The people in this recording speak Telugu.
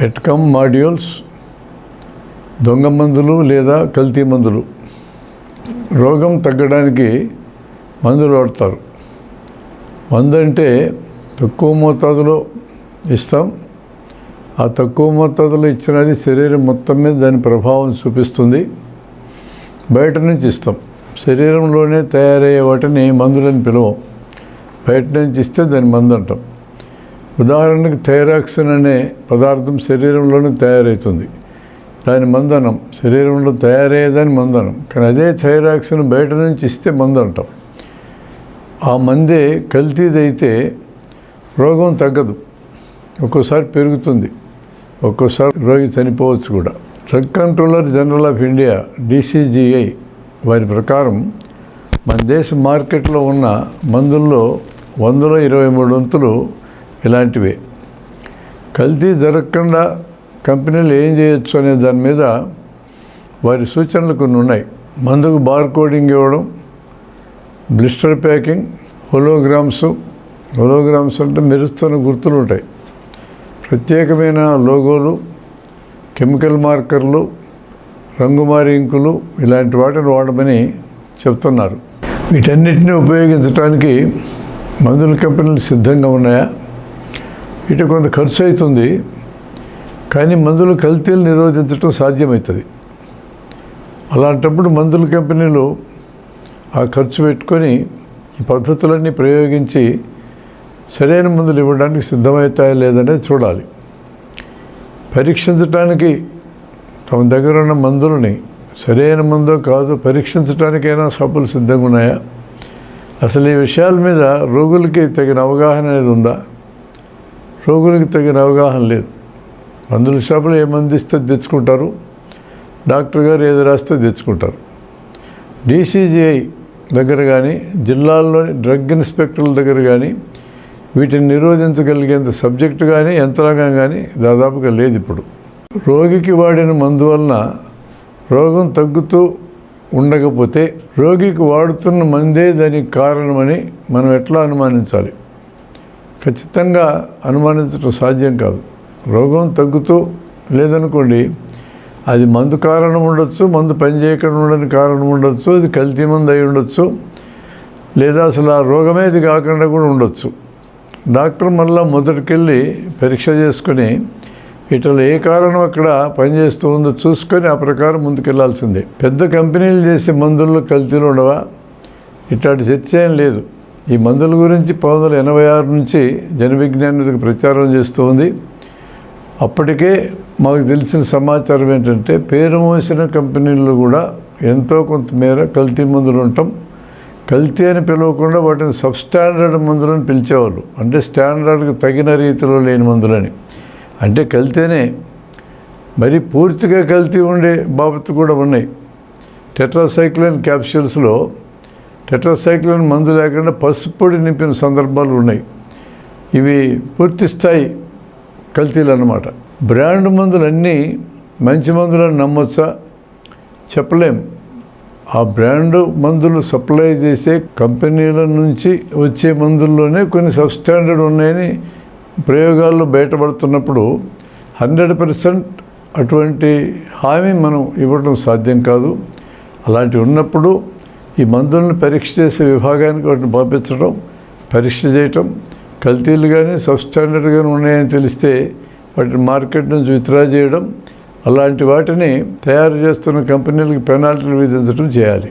పెట్కమ్ మాడ్యూల్స్, దొంగ మందులు లేదా కల్తీ మందులు. రోగం తగ్గడానికి మందులు వాడతారు. మందు అంటే తక్కువ మోతాదులో ఇస్తాం. ఆ తక్కువ మోతాదులో ఇచ్చినది శరీరం మొత్తం మీద దాని ప్రభావం చూపిస్తుంది. బయట నుంచి ఇస్తాం. శరీరంలోనే తయారయ్యే వాటిని మందులని పిలవం. బయట నుంచి ఇస్తే దాని మందు అంటాం. ఉదాహరణకు థైరాక్సిన్ అనే పదార్థం శరీరంలోనే తయారవుతుంది, దాని మందనం. శరీరంలో తయారయ్యేదాన్ని మందనం. కానీ అదే థైరాక్సిన్ బయట నుంచి ఇస్తే మందు అంటాం. ఆ మందే కల్తీదైతే రోగం తగ్గదు, ఒక్కోసారి పెరుగుతుంది, ఒక్కోసారి రోగి చనిపోవచ్చు కూడా. Drug controller general of India DCGI వారి ప్రకారం మన దేశ మార్కెట్లో ఉన్న మందుల్లో 100లో 23 వంతులు ఇలాంటివే. కల్తీ జరగకుండా కంపెనీలు ఏం చేయొచ్చు అనే దాని మీద వారి సూచనలు కొన్ని ఉన్నాయి. మందుకు బార్ కోడింగ్ ఇవ్వడం, బ్లిస్టర్ ప్యాకింగ్, హోలోగ్రామ్స్ అంటే మెరుస్తున్న గుర్తులు ఉంటాయి, ప్రత్యేకమైన లోగోలు, కెమికల్ మార్కర్లు, రంగుమారి ఇంకులు, ఇలాంటి వాటిని వాడమని చెప్తున్నారు. వీటన్నిటిని ఉపయోగించడానికి మందుల కంపెనీలు సిద్ధంగా ఉన్నాయా? వీటి కొంత ఖర్చు అవుతుంది, కానీ మందుల కల్తీలు నిరోధించడం సాధ్యమవుతుంది. అలాంటప్పుడు మందుల కంపెనీలు ఆ ఖర్చు పెట్టుకొని ఈ పద్ధతులన్నీ ప్రయోగించి సరైన మందులు ఇవ్వడానికి సిద్ధమవుతాయా లేదనేది చూడాలి. పరీక్షించడానికి తమ దగ్గర ఉన్న మందులని సరైన మందో కాదు పరీక్షించడానికైనా షాపులు సిద్ధంగా ఉన్నాయా? అసలు ఈ విషయాల మీద రోగులకి తగిన అవగాహన అనేది ఉందా? రోగులకి తగిన అవగాహన లేదు. మందుల షాపులు ఏ మందు ఇస్తే తెచ్చుకుంటారు, డాక్టర్ గారు ఏది రాస్తే తెచ్చుకుంటారు. DCGI దగ్గర కానీ, జిల్లాల్లోని డ్రగ్ ఇన్స్పెక్టర్ల దగ్గర కానీ వీటిని నిరోధించగలిగేంత సబ్జెక్టు కానీ యంత్రాంగం కానీ దాదాపుగా లేదు ఇప్పుడు. రోగికి వాడిన మందు వలన రోగం తగ్గుతూ ఉండకపోతే రోగికి వాడుతున్న మందే దానికి కారణమని మనం ఎట్లా అనుమానించాలి? ఖచ్చితంగా అనుమానించడం సాధ్యం కాదు. రోగం తగ్గుతూ లేదనుకోండి, అది మందు కారణం ఉండొచ్చు, మందు పనిచేయకుండా ఉండని కారణం ఉండొచ్చు, అది కల్తీ మందు అయి ఉండొచ్చు, లేదా అసలు ఆ రోగమే ఇది కాకుండా కూడా ఉండొచ్చు. డాక్టర్ మళ్ళీ మొదటికెళ్ళి పరీక్ష చేసుకొని వీటిలో ఏ కారణం అక్కడ పనిచేస్తూ ఉందో చూసుకొని ఆ ప్రకారం ముందుకెళ్లాల్సిందే. పెద్ద కంపెనీలు చేసే మందుల్లో కల్తీలు ఉండవా? ఇట్లాంటి చర్చ ఏం లేదు. ఈ మందుల గురించి 1986 నుంచి జన విజ్ఞానికి ప్రచారం చేస్తూ ఉంది. అప్పటికే మాకు తెలిసిన సమాచారం ఏంటంటే పేరు మోసిన కంపెనీల్లో కూడా ఎంతో కొంతమేర కల్తీ మందులు ఉండటం. కల్తీ అని పిలవకుండా వాటిని సబ్స్టాండర్డ్ మందులని పిలిచేవాళ్ళు. అంటే స్టాండర్డ్కి తగిన రీతిలో లేని మందులని. అంటే కల్తీనే, మరి పూర్తిగా కల్తీ ఉండే బాబత్తు కూడా ఉన్నాయి. టెట్రాసైక్లిన్ క్యాప్సూల్స్లో టెట్రాసైక్లిన్ మందు లేకుండా పసుపొడి నింపిన సందర్భాలు ఉన్నాయి. ఇవి పూర్తి స్థాయి కల్తీలు అన్నమాట. బ్రాండ్ మందులన్నీ మంచి మందులను నమ్మొచ్చా? చెప్పలేం. ఆ బ్రాండ్ మందులు సప్లై చేసే కంపెనీల నుంచి వచ్చే మందుల్లోనే కొన్ని సబ్స్టాండర్డ్ ఉన్నాయని ప్రయోగాల్లో బయటపడుతున్నప్పుడు 100% అటువంటి హామీ మనం ఇవ్వడం సాధ్యం కాదు. అలాంటివి ఉన్నప్పుడు ఈ మందులను పరీక్ష చేసే విభాగానికి వాటిని పంపించడం, పరీక్ష చేయటం, కల్తీలు కానీ సబ్స్టాండర్డ్ కానీ ఉన్నాయని తెలిస్తే వాటిని మార్కెట్ నుంచి విత్డ్రా చేయడం, అలాంటి వాటిని తయారు చేస్తున్న కంపెనీలకు పెనాల్టీలు విధించడం చేయాలి.